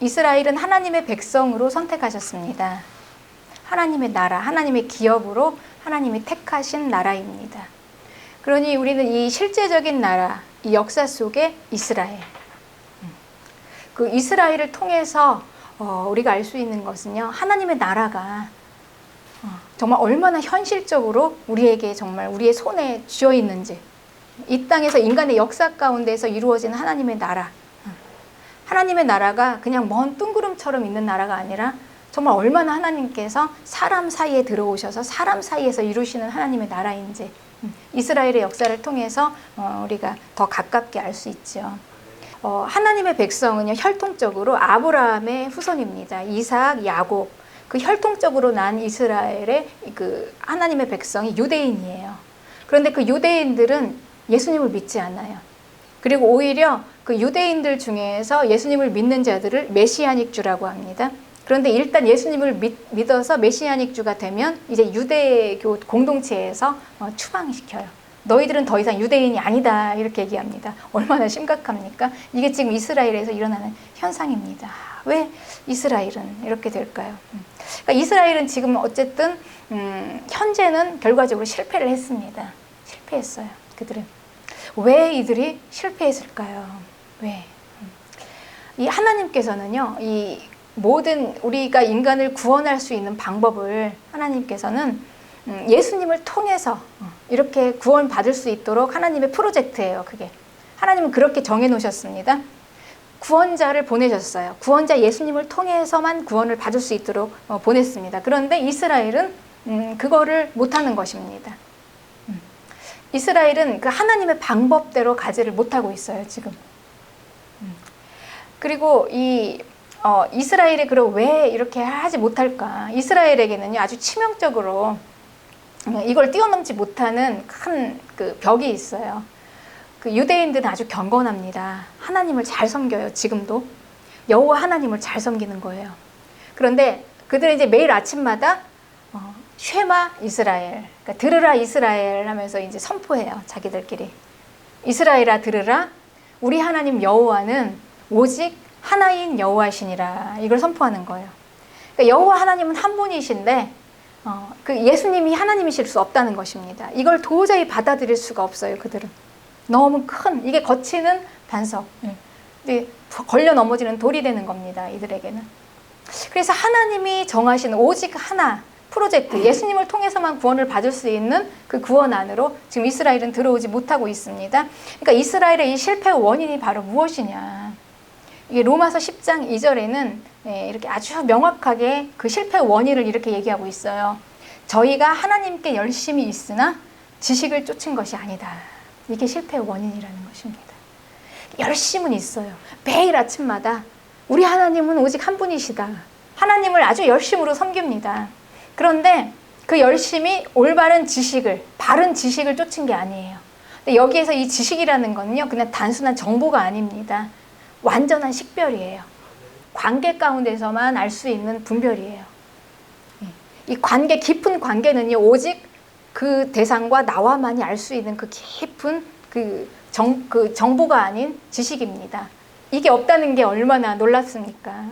이스라엘은 하나님의 백성으로 선택하셨습니다. 하나님의 나라, 하나님의 기업으로 하나님이 택하신 나라입니다. 그러니 우리는 이 실제적인 나라, 이 역사 속에 이스라엘, 그 이스라엘을 통해서 우리가 알 수 있는 것은요, 하나님의 나라가 정말 얼마나 현실적으로 우리에게 정말 우리의 손에 쥐어 있는지, 이 땅에서 인간의 역사 가운데서 이루어진 하나님의 나라, 하나님의 나라가 그냥 먼 뜬구름처럼 있는 나라가 아니라 정말 얼마나 하나님께서 사람 사이에 들어오셔서 사람 사이에서 이루시는 하나님의 나라인지 이스라엘의 역사를 통해서 우리가 더 가깝게 알 수 있죠. 하나님의 백성은요, 혈통적으로 아브라함의 후손입니다. 이삭, 야곱, 그 혈통적으로 난 이스라엘의 그 하나님의 백성이 유대인이에요. 그런데 그 유대인들은 예수님을 믿지 않아요. 그리고 오히려 그 유대인들 중에서 예수님을 믿는 자들을 메시아닉 주라고 합니다. 그런데 일단 예수님을 믿어서 메시아닉 주가 되면 이제 유대교 공동체에서 추방시켜요. 너희들은 더 이상 유대인이 아니다, 이렇게 얘기합니다. 얼마나 심각합니까? 이게 지금 이스라엘에서 일어나는 현상입니다. 왜 이스라엘은 이렇게 될까요? 그러니까 이스라엘은 지금 어쨌든 현재는 결과적으로 실패를 했습니다. 실패했어요. 그들은. 왜 이들이 실패했을까요? 왜? 이 하나님께서는요, 이 모든 우리가 인간을 구원할 수 있는 방법을 하나님께서는 예수님을 통해서 이렇게 구원받을 수 있도록 하나님의 프로젝트예요. 그게 하나님은 그렇게 정해 놓으셨습니다. 구원자를 보내셨어요. 구원자 예수님을 통해서만 구원을 받을 수 있도록 보냈습니다. 그런데 이스라엘은 그거를 못하는 것입니다. 이스라엘은 그 하나님의 방법대로 가지를 못하고 있어요, 지금. 그리고 이스라엘이 그럼 왜 이렇게 하지 못할까? 이스라엘에게는요, 아주 치명적으로 이걸 뛰어넘지 못하는 큰 그 벽이 있어요. 그 유대인들은 아주 경건합니다. 하나님을 잘 섬겨요, 지금도. 여호와 하나님을 잘 섬기는 거예요. 그런데 그들은 이제 매일 아침마다 쉐마 이스라엘, 그러니까 들으라 이스라엘 하면서 이제 선포해요, 자기들끼리. 이스라엘아 들으라, 우리 하나님 여호와는 오직 하나인 여호와시니라, 이걸 선포하는 거예요. 그러니까 여호와 하나님은 한 분이신데 그 예수님이 하나님이실 수 없다는 것입니다. 이걸 도저히 받아들일 수가 없어요, 그들은. 너무 큰, 이게 거치는 반석, 걸려 넘어지는 돌이 되는 겁니다, 이들에게는. 그래서 하나님이 정하신 오직 하나 프로젝트, 예수님을 통해서만 구원을 받을 수 있는 그 구원 안으로 지금 이스라엘은 들어오지 못하고 있습니다. 그러니까 이스라엘의 이 실패의 원인이 바로 무엇이냐. 이게 로마서 10장 2절에는 이렇게 아주 명확하게 그 실패의 원인을 이렇게 얘기하고 있어요. 저희가 하나님께 열심히 있으나 지식을 쫓은 것이 아니다. 이게 실패의 원인이라는 것입니다. 열심은 있어요. 매일 아침마다 우리 하나님은 오직 한 분이시다. 하나님을 아주 열심으로 섬깁니다. 그런데 그 열심이 올바른 지식을, 바른 지식을 쫓은 게 아니에요. 근데 여기에서 이 지식이라는 건요, 그냥 단순한 정보가 아닙니다. 완전한 식별이에요. 관계 가운데서만 알 수 있는 분별이에요. 이 관계, 깊은 관계는요, 오직 그 대상과 나와만이 알 수 있는 그 깊은 그 정보가 아닌 지식입니다. 이게 없다는 게 얼마나 놀랍습니까?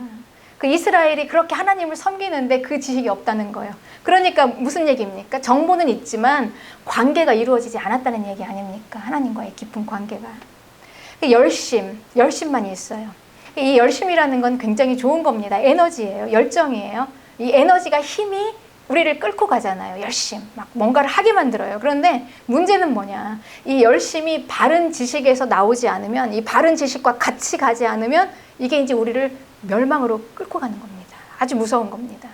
그 이스라엘이 그렇게 하나님을 섬기는데 그 지식이 없다는 거예요. 그러니까 무슨 얘기입니까? 정보는 있지만 관계가 이루어지지 않았다는 얘기 아닙니까? 하나님과의 깊은 관계가. 열심만 있어요. 이 열심이라는 건 굉장히 좋은 겁니다. 에너지예요. 열정이에요. 이 에너지가 힘이 우리를 끌고 가잖아요. 열심. 막 뭔가를 하게 만들어요. 그런데 문제는 뭐냐. 이 열심이 바른 지식에서 나오지 않으면, 이 바른 지식과 같이 가지 않으면 이게 이제 우리를 멸망으로 끌고 가는 겁니다. 아주 무서운 겁니다.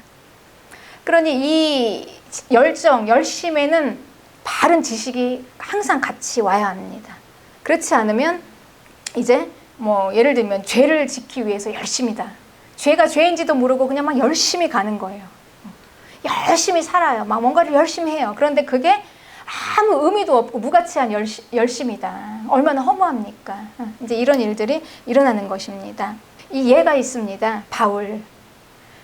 그러니 이 열정, 열심에는 바른 지식이 항상 같이 와야 합니다. 그렇지 않으면 이제 뭐 예를 들면 죄를 지키기 위해서 열심이다. 죄가 죄인지도 모르고 그냥 막 열심히 가는 거예요. 열심히 살아요. 막 뭔가를 열심히 해요. 그런데 그게 아무 의미도 없고 무가치한 열심이다. 얼마나 허무합니까? 이제 이런 일들이 일어나는 것입니다. 이 예가 있습니다.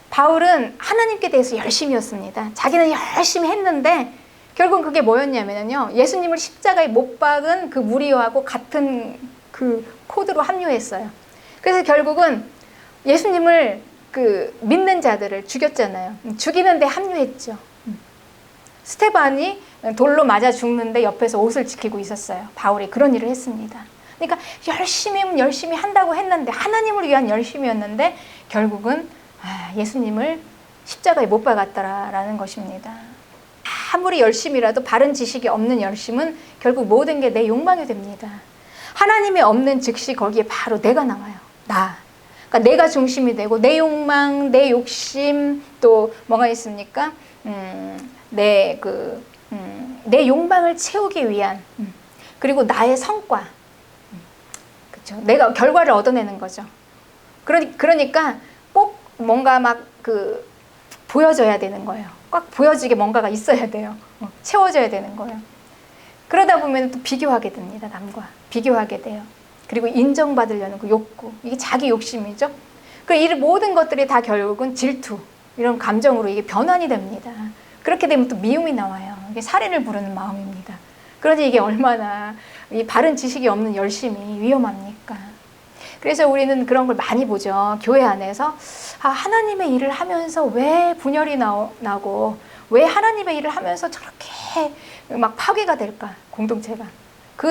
바울은 하나님께 대해서 열심이었습니다. 자기는 열심히 했는데 결국은 그게 뭐였냐면요, 예수님을 십자가에 못 박은 그 무리와고 같은 그 코드로 합류했어요. 그래서 결국은 예수님을 그 믿는 자들을 죽였잖아요. 죽이는데 합류했죠. 스테반이 돌로 맞아 죽는데 옆에서 옷을 지키고 있었어요. 바울이 그런 일을 했습니다. 그러니까 열심히 한다고 했는데, 하나님을 위한 열심이었는데 결국은 예수님을 십자가에 못 박았다라는 것입니다. 아무리 열심이라도 바른 지식이 없는 열심은 결국 모든 게 내 욕망이 됩니다. 하나님이 없는 즉시 거기에 바로 내가 나와요. 나. 그러니까 내가 중심이 되고 내 욕망, 내 욕심, 또 뭐가 있습니까? 내 욕망을 채우기 위한, 그리고 나의 성과, 그렇죠? 내가 결과를 얻어내는 거죠. 그러니까 꼭 뭔가 막 보여져야 되는 거예요. 꽉 보여지게 뭔가가 있어야 돼요. 채워져야 되는 거예요. 그러다 보면 또 비교하게 됩니다. 남과 비교하게 돼요. 그리고 인정받으려는 그 욕구, 이게 자기 욕심이죠. 이 모든 것들이 다 결국은 질투, 이런 감정으로 이게 변환이 됩니다. 그렇게 되면 또 미움이 나와요. 이게 살인을 부르는 마음입니다. 그러니 이게 얼마나 이 바른 지식이 없는 열심이 위험합니까? 그래서 우리는 그런 걸 많이 보죠. 교회 안에서 하나님의 일을 하면서 왜 분열이 나고 왜 하나님의 일을 하면서 저렇게 막 파괴가 될까? 공동체가.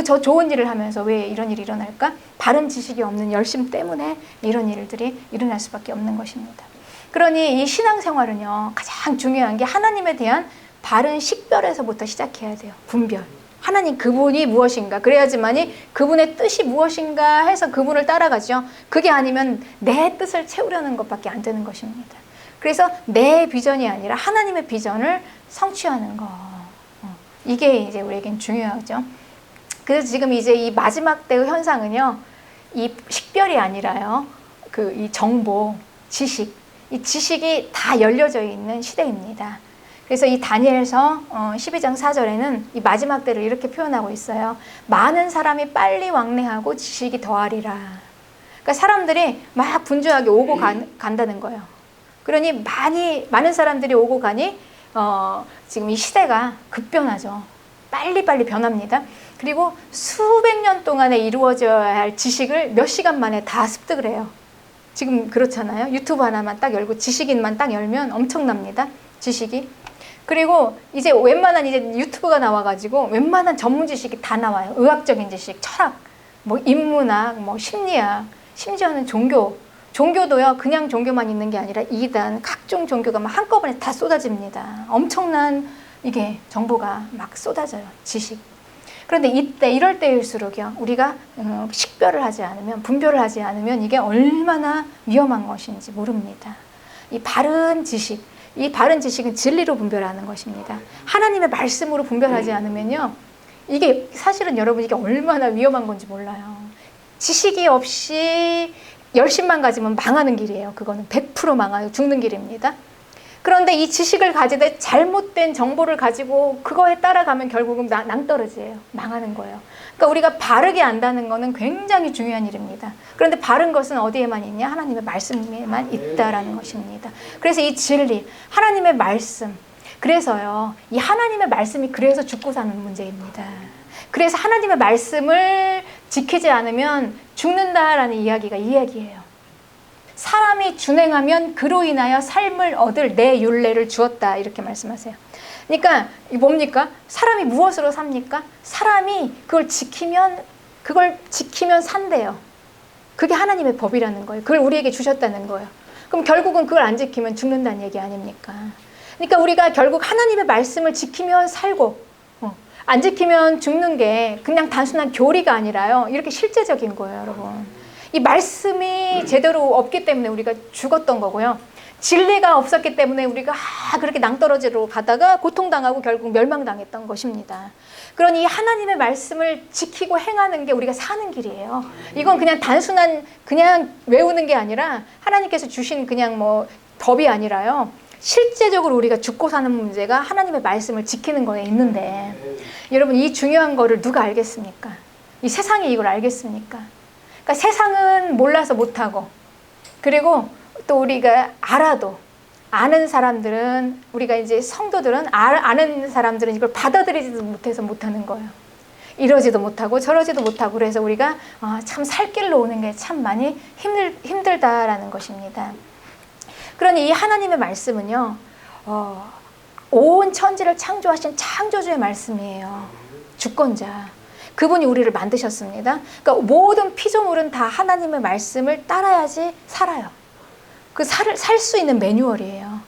저 좋은 일을 하면서 왜 이런 일이 일어날까? 바른 지식이 없는 열심 때문에 이런 일들이 일어날 수밖에 없는 것입니다. 그러니 이 신앙생활은요, 가장 중요한 게 하나님에 대한 바른 식별에서부터 시작해야 돼요. 분별. 하나님 그분이 무엇인가, 그래야지만이 그분의 뜻이 무엇인가 해서 그분을 따라가죠. 그게 아니면 내 뜻을 채우려는 것밖에 안 되는 것입니다. 그래서 내 비전이 아니라 하나님의 비전을 성취하는 거, 이게 이제 우리에겐 중요하죠. 그래서 지금 이제 이 마지막 때의 현상은요, 이 식별이 아니라요, 이 정보, 지식, 이 지식이 다 열려져 있는 시대입니다. 그래서 이 다니엘서 12장 4절에는 이 마지막 때를 이렇게 표현하고 있어요. 많은 사람이 빨리 왕래하고 지식이 더하리라. 그러니까 사람들이 막 분주하게 오고 간다는 거예요. 그러니 많은 사람들이 오고 가니 지금 이 시대가 급변하죠. 빨리빨리 변합니다. 그리고 수백 년 동안에 이루어져야 할 지식을 몇 시간 만에 다 습득을 해요. 지금 그렇잖아요. 유튜브 하나만 딱 열고 지식인만 딱 열면 엄청납니다. 지식이. 그리고 이제 웬만한 유튜브가 나와가지고 웬만한 전문 지식이 다 나와요. 의학적인 지식, 철학, 인문학, 심리학, 심지어는 종교도요. 그냥 종교만 있는 게 아니라 이단, 각종 종교가 막 한꺼번에 다 쏟아집니다. 엄청난 이게 정보가 막 쏟아져요. 지식. 그런데 이럴 때일수록요, 우리가 식별을 하지 않으면, 분별을 하지 않으면 이게 얼마나 위험한 것인지 모릅니다. 이 바른 지식은 진리로 분별하는 것입니다. 하나님의 말씀으로 분별하지 않으면요, 이게 사실은 여러분 이게 얼마나 위험한 건지 몰라요. 지식이 없이 열심만 가지면 망하는 길이에요. 그거는 100% 망하고 죽는 길입니다. 그런데 이 지식을 가지되 잘못된 정보를 가지고 그거에 따라가면 결국은 낭떠러지예요. 망하는 거예요. 그러니까 우리가 바르게 안다는 거는 굉장히 중요한 일입니다. 그런데 바른 것은 어디에만 있냐? 하나님의 말씀에만 있다라는 것입니다. 그래서 이 진리, 하나님의 말씀, 그래서요, 이 하나님의 말씀이 그래서 죽고 사는 문제입니다. 그래서 하나님의 말씀을 지키지 않으면 죽는다라는 이야기가 이 이야기예요. 사람이 준행하면 그로 인하여 삶을 얻을 내 율례를 주었다, 이렇게 말씀하세요. 그러니까 이 뭡니까? 사람이 무엇으로 삽니까? 사람이 그걸 지키면 산대요. 그게 하나님의 법이라는 거예요. 그걸 우리에게 주셨다는 거예요. 그럼 결국은 그걸 안 지키면 죽는다는 얘기 아닙니까? 그러니까 우리가 결국 하나님의 말씀을 지키면 살고, 안 지키면 죽는 게 그냥 단순한 교리가 아니라요, 이렇게 실제적인 거예요, 여러분. 이 말씀이 제대로 없기 때문에 우리가 죽었던 거고요. 진리가 없었기 때문에 우리가 그렇게 낭떠러지로 가다가 고통당하고 결국 멸망당했던 것입니다. 그러니 하나님의 말씀을 지키고 행하는 게 우리가 사는 길이에요. 이건 그냥 단순한 그냥 외우는 게 아니라 하나님께서 주신 그냥 법이 아니라요, 실제적으로 우리가 죽고 사는 문제가 하나님의 말씀을 지키는 거에 있는데, 여러분 이 중요한 거를 누가 알겠습니까? 이 세상이 이걸 알겠습니까? 그러니까 세상은 몰라서 못하고, 그리고 또 우리가 알아도, 아는 사람들은, 우리가 이제 성도들은 아는 사람들은 이걸 받아들이지도 못해서 못하는 거예요. 이러지도 못하고 저러지도 못하고 그래서 우리가 참 살 길로 오는 게 참 많이 힘들다라는 것입니다. 그러니 이 하나님의 말씀은요, 온 천지를 창조하신 창조주의 말씀이에요. 주권자. 그분이 우리를 만드셨습니다. 그러니까 모든 피조물은 다 하나님의 말씀을 따라야지 살아요. 그 살 수 있는 매뉴얼이에요.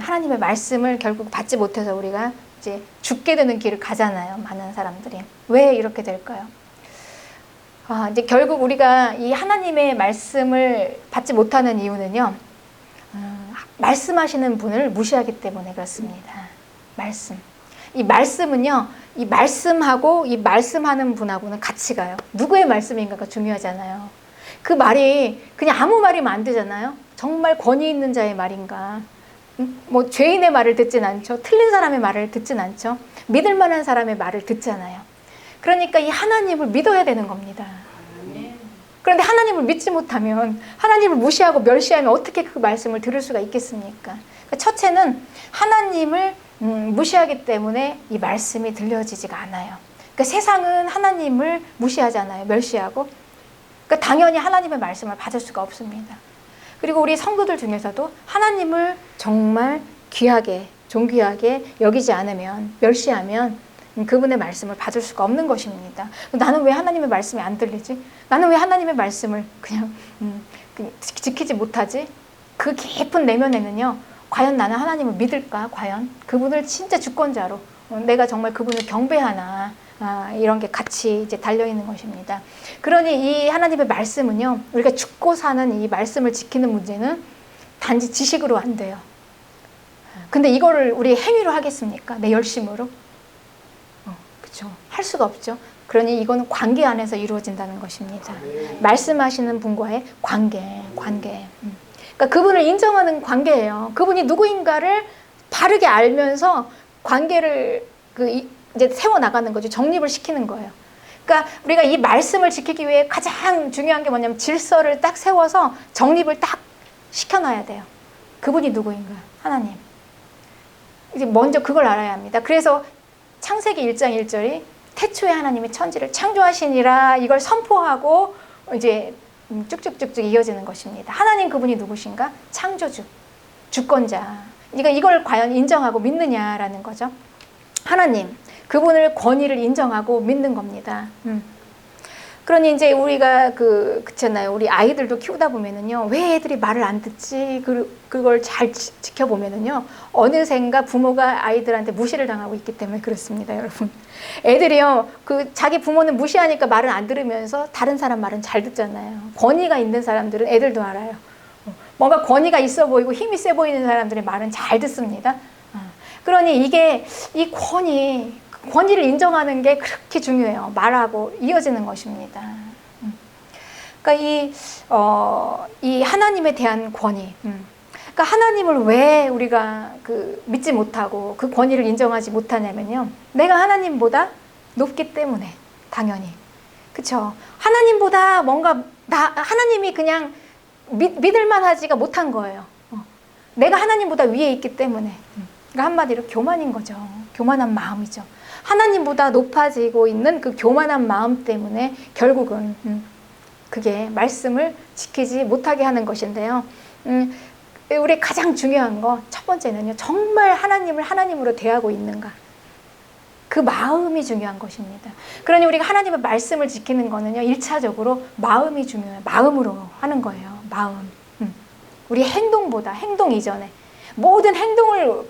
하나님의 말씀을 결국 받지 못해서 우리가 이제 죽게 되는 길을 가잖아요. 많은 사람들이. 왜 이렇게 될까요? 이제 결국 우리가 이 하나님의 말씀을 받지 못하는 이유는요, 말씀하시는 분을 무시하기 때문에 그렇습니다. 말씀. 이 말씀은요, 이 말씀하고 이 말씀하는 분하고는 같이 가요. 누구의 말씀인가가 중요하잖아요. 그 말이 그냥 아무 말이면 안 되잖아요. 정말 권위 있는 자의 말인가. 뭐 죄인의 말을 듣진 않죠. 틀린 사람의 말을 듣진 않죠. 믿을 만한 사람의 말을 듣잖아요. 그러니까 이 하나님을 믿어야 되는 겁니다. 그런데 하나님을 믿지 못하면, 하나님을 무시하고 멸시하면 어떻게 그 말씀을 들을 수가 있겠습니까? 그러니까 첫째는 하나님을 무시하기 때문에 이 말씀이 들려지지가 않아요. 그러니까 세상은 하나님을 무시하잖아요. 멸시하고. 그러니까 당연히 하나님의 말씀을 받을 수가 없습니다. 그리고 우리 성도들 중에서도 하나님을 정말 귀하게, 존귀하게 여기지 않으면, 멸시하면 그분의 말씀을 받을 수가 없는 것입니다. 나는 왜 하나님의 말씀이 안 들리지? 나는 왜 하나님의 말씀을 그냥 지키지 못하지? 그 깊은 내면에는요, 과연 나는 하나님을 믿을까? 과연 그분을 진짜 주권자로, 내가 정말 그분을 경배하나? 이런 게 같이 이제 달려있는 것입니다. 그러니 이 하나님의 말씀은요, 우리가 죽고 사는 이 말씀을 지키는 문제는 단지 지식으로 안 돼요. 근데 이거를 우리 행위로 하겠습니까? 내 열심으로? 그렇죠. 할 수가 없죠. 그러니 이거는 관계 안에서 이루어진다는 것입니다. 말씀하시는 분과의 관계. 그러니까 그분을 인정하는 관계예요. 그분이 누구인가를 바르게 알면서 관계를 이제 세워나가는 거죠. 정립을 시키는 거예요. 그러니까 우리가 이 말씀을 지키기 위해 가장 중요한 게 뭐냐면 질서를 딱 세워서 정립을 딱 시켜놔야 돼요. 그분이 누구인가? 하나님. 이제 먼저 그걸 알아야 합니다. 그래서 창세기 1장 1절이 태초에 하나님이 천지를 창조하시니라, 이걸 선포하고 이제 쭉쭉쭉쭉 이어지는 것입니다. 하나님 그분이 누구신가? 창조주, 주권자. 그러니까 이걸 과연 인정하고 믿느냐라는 거죠. 하나님, 그분을 권위를 인정하고 믿는 겁니다. 그러니 이제 우리가 그렇잖아요. 우리 아이들도 키우다 보면은요, 왜 애들이 말을 안 듣지? 그걸 잘 지켜보면은요, 어느샌가 부모가 아이들한테 무시를 당하고 있기 때문에 그렇습니다, 여러분. 애들이요, 자기 부모는 무시하니까 말을 안 들으면서 다른 사람 말은 잘 듣잖아요. 권위가 있는 사람들은 애들도 알아요. 뭔가 권위가 있어 보이고 힘이 세 보이는 사람들의 말은 잘 듣습니다. 그러니 이 권위를 인정하는 게 그렇게 중요해요. 말하고 이어지는 것입니다. 그러니까 이 하나님에 대한 권위. 그러니까 하나님을 왜 우리가 믿지 못하고 그 권위를 인정하지 못하냐면요, 내가 하나님보다 높기 때문에. 당연히. 그렇죠? 하나님보다 뭔가 하나님이 그냥 믿을만 하지가 못한 거예요. 내가 하나님보다 위에 있기 때문에. 그러니까 한마디로 교만인 거죠. 교만한 마음이죠. 하나님보다 높아지고 있는 그 교만한 마음 때문에 결국은 그게 말씀을 지키지 못하게 하는 것인데요. 우리 가장 중요한 거 첫 번째는요, 정말 하나님을 하나님으로 대하고 있는가. 그 마음이 중요한 것입니다. 그러니 우리가 하나님의 말씀을 지키는 거는요, 1차적으로 마음이 중요해요. 마음으로 하는 거예요. 마음. 우리 행동보다, 행동 이전에 모든 행동을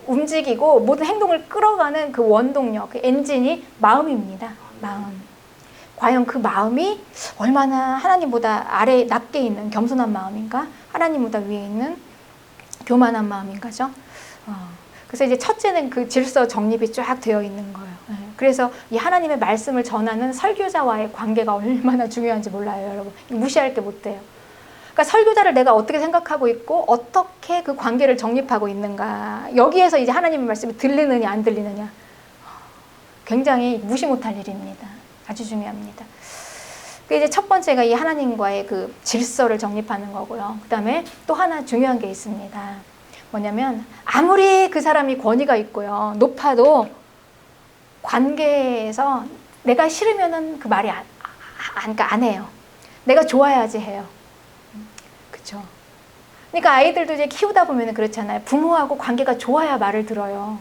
움직이고 모든 행동을 끌어가는 그 원동력, 그 엔진이 마음입니다. 마음. 과연 그 마음이 얼마나 하나님보다 아래 낮게 있는 겸손한 마음인가? 하나님보다 위에 있는 교만한 마음인가죠? 그래서 이제 첫째는 그 질서 정립이 쫙 되어 있는 거예요. 그래서 이 하나님의 말씀을 전하는 설교자와의 관계가 얼마나 중요한지 몰라요, 여러분. 무시할 게 못 돼요. 그러니까 설교자를 내가 어떻게 생각하고 있고 어떻게 그 관계를 정립하고 있는가, 여기에서 이제 하나님의 말씀이 들리느냐 안 들리느냐, 굉장히 무시 못할 일입니다. 아주 중요합니다. 이제 첫 번째가 이 하나님과의 그 질서를 정립하는 거고요. 그 다음에 또 하나 중요한 게 있습니다. 뭐냐면 아무리 그 사람이 권위가 있고요, 높아도 관계에서 내가 싫으면은 그 말이 그러니까 안 해요. 내가 좋아야지 해요. 그쵸? 그러니까 아이들도 이제 키우다 보면 그렇잖아요. 부모하고 관계가 좋아야 말을 들어요.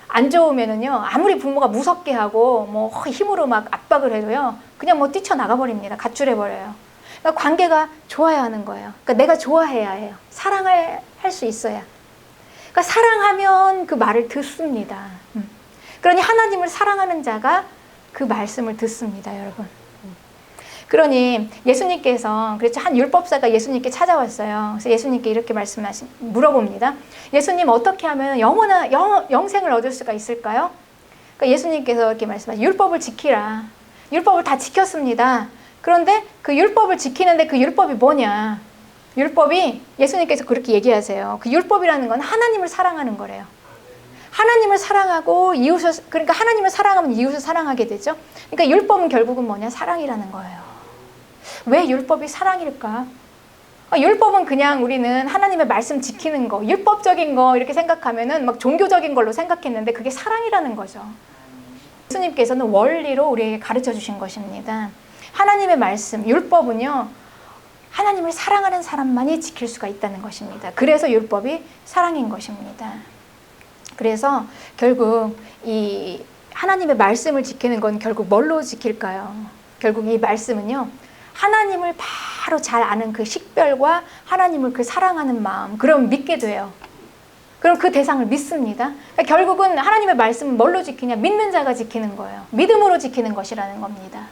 안 좋으면은요, 아무리 부모가 무섭게 하고 뭐 힘으로 막 압박을 해도요, 그냥 뭐 뛰쳐나가 버립니다. 가출해 버려요. 그러니까 관계가 좋아야 하는 거예요. 그러니까 내가 좋아해야 해요. 사랑을 할 수 있어야. 그러니까 사랑하면 그 말을 듣습니다. 그러니 하나님을 사랑하는 자가 그 말씀을 듣습니다, 여러분. 그러니 예수님께서, 그렇죠, 한 율법사가 예수님께 찾아왔어요. 그래서 예수님께 이렇게 물어봅니다. 예수님, 어떻게 하면 영생을 얻을 수가 있을까요? 그러니까 예수님께서 이렇게 말씀하시죠. 율법을 지키라. 율법을 다 지켰습니다. 그런데 그 율법을 지키는데 그 율법이 뭐냐? 율법이, 예수님께서 그렇게 얘기하세요. 그 율법이라는 건 하나님을 사랑하는 거래요. 하나님을 사랑하고 그러니까 하나님을 사랑하면 이웃을 사랑하게 되죠. 그러니까 율법은 결국은 뭐냐? 사랑이라는 거예요. 왜 율법이 사랑일까? 율법은 그냥 우리는 하나님의 말씀 지키는 거, 율법적인 거 이렇게 생각하면은 막 종교적인 걸로 생각했는데 그게 사랑이라는 거죠. 예수님께서는 원리로 우리에게 가르쳐 주신 것입니다. 하나님의 말씀, 율법은요, 하나님을 사랑하는 사람만이 지킬 수가 있다는 것입니다. 그래서 율법이 사랑인 것입니다. 그래서 결국 이 하나님의 말씀을 지키는 건 결국 뭘로 지킬까요? 결국 이 말씀은요, 하나님을 바로 잘 아는 그 식별과 하나님을 그 사랑하는 마음, 그럼 믿게 돼요. 그럼 그 대상을 믿습니다. 그러니까 결국은 하나님의 말씀은 뭘로 지키냐? 믿는 자가 지키는 거예요. 믿음으로 지키는 것이라는 겁니다.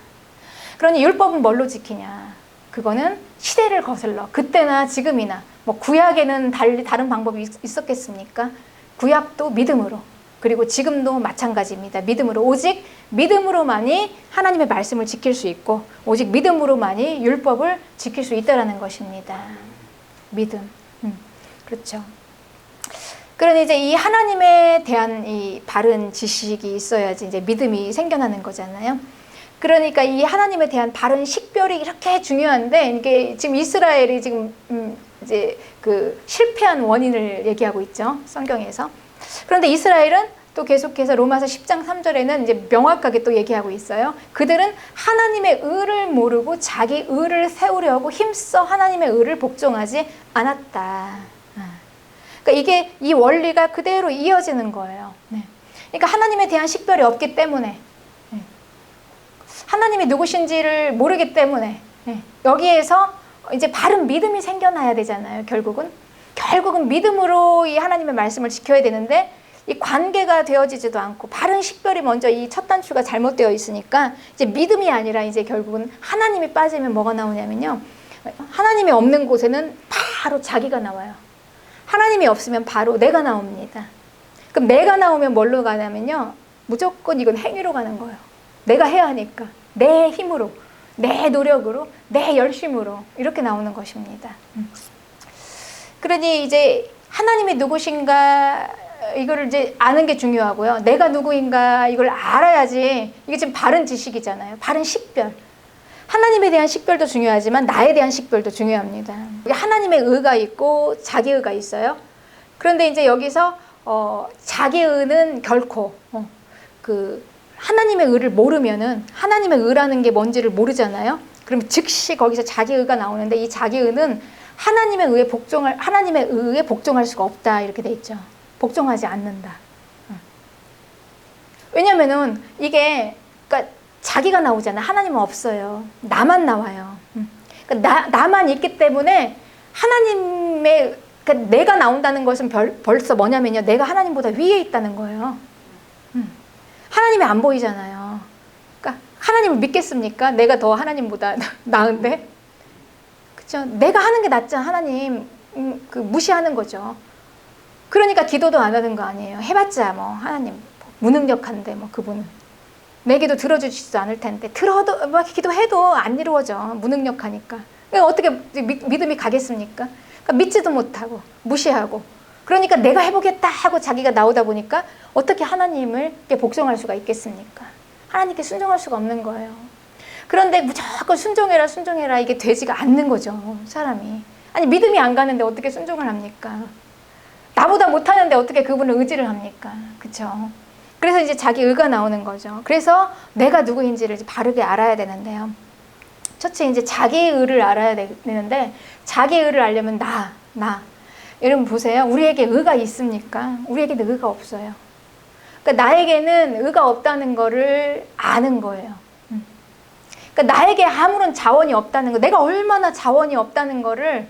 그러니 율법은 뭘로 지키냐? 그거는 시대를 거슬러, 그때나 지금이나, 뭐 구약에는 다른 방법이 있었겠습니까? 구약도 믿음으로, 그리고 지금도 마찬가지입니다. 믿음으로, 오직 믿음으로만이 하나님의 말씀을 지킬 수 있고, 오직 믿음으로만이 율법을 지킬 수 있다는 것입니다. 믿음. 그렇죠. 그러니 이제 이 하나님에 대한 이 바른 지식이 있어야지 이제 믿음이 생겨나는 거잖아요. 그러니까 이 하나님에 대한 바른 식별이 이렇게 중요한데, 이게 지금 이스라엘이 지금 이제 그 실패한 원인을 얘기하고 있죠, 성경에서. 그런데 이스라엘은 또 계속해서 로마서 10장 3절에는 이제 명확하게 또 얘기하고 있어요. 그들은 하나님의 의를 모르고 자기 의를 세우려고 힘써 하나님의 의를 복종하지 않았다. 그러니까 이게 이 원리가 그대로 이어지는 거예요. 그러니까 하나님에 대한 식별이 없기 때문에, 하나님이 누구신지를 모르기 때문에, 여기에서 이제 바른 믿음이 생겨나야 되잖아요. 결국은 믿음으로 이 하나님의 말씀을 지켜야 되는데, 이 관계가 되어지지도 않고 바른 식별이 먼저 이 첫 단추가 잘못되어 있으니까 이제 믿음이 아니라 이제 결국은 하나님이 빠지면 뭐가 나오냐면요, 하나님이 없는 곳에는 바로 자기가 나와요. 하나님이 없으면 바로 내가 나옵니다. 그럼 내가 나오면 뭘로 가냐면요, 무조건 이건 행위로 가는 거예요. 내가 해야 하니까 내 힘으로, 내 노력으로, 내 열심으로 이렇게 나오는 것입니다. 그러니 이제 하나님이 누구신가 이거를 이제 아는 게 중요하고요. 내가 누구인가 이걸 알아야지. 이게 지금 바른 지식이잖아요. 바른 식별. 하나님에 대한 식별도 중요하지만 나에 대한 식별도 중요합니다. 하나님의 의가 있고 자기 의가 있어요. 그런데 이제 여기서 자기 의는 결코 그 하나님의 의를 모르면은, 하나님의 의라는 게 뭔지를 모르잖아요. 그러면 즉시 거기서 자기 의가 나오는데, 이 자기 의는 하나님의 의에 복종할 수가 없다 이렇게 돼 있죠. 복종하지 않는다. 왜냐면은 이게, 그러니까 자기가 나오잖아. 하나님은 없어요. 나만 나와요. 그러니까 나만 있기 때문에 하나님의, 그러니까 내가 나온다는 것은 벌써 뭐냐면요, 내가 하나님보다 위에 있다는 거예요. 하나님이 안 보이잖아요. 그러니까 하나님을 믿겠습니까? 내가 더 하나님보다 나은데, 그렇죠? 내가 하는 게 낫잖아. 하나님 그 무시하는 거죠. 그러니까 기도도 안 하는 거 아니에요. 해봤자 뭐 하나님 무능력한데 뭐 그분은 내 기도 들어주시지도 않을 텐데, 들어도 뭐 기도해도 안 이루어져. 무능력하니까. 그러니까 어떻게 믿음이 가겠습니까? 그러니까 믿지도 못하고 무시하고, 그러니까 내가 해보겠다 하고 자기가 나오다 보니까 어떻게 하나님을 복종할 수가 있겠습니까? 하나님께 순종할 수가 없는 거예요. 그런데 무조건 순종해라 이게 되지가 않는 거죠, 사람이. 아니, 믿음이 안 가는데 어떻게 순종을 합니까? 나보다 못하는데 어떻게 그분을 의지를 합니까? 그렇죠? 그래서 이제 자기 의가 나오는 거죠. 그래서 내가 누구인지를 이제 바르게 알아야 되는데요. 첫째 이제 자기 의를 알아야 되는데, 자기 의를 알려면 나. 여러분 보세요. 우리에게 의가 있습니까? 우리에게는 의가 없어요. 그러니까 나에게는 의가 없다는 거를 아는 거예요. 그러니까 나에게 아무런 자원이 없다는 거, 내가 얼마나 자원이 없다는 거를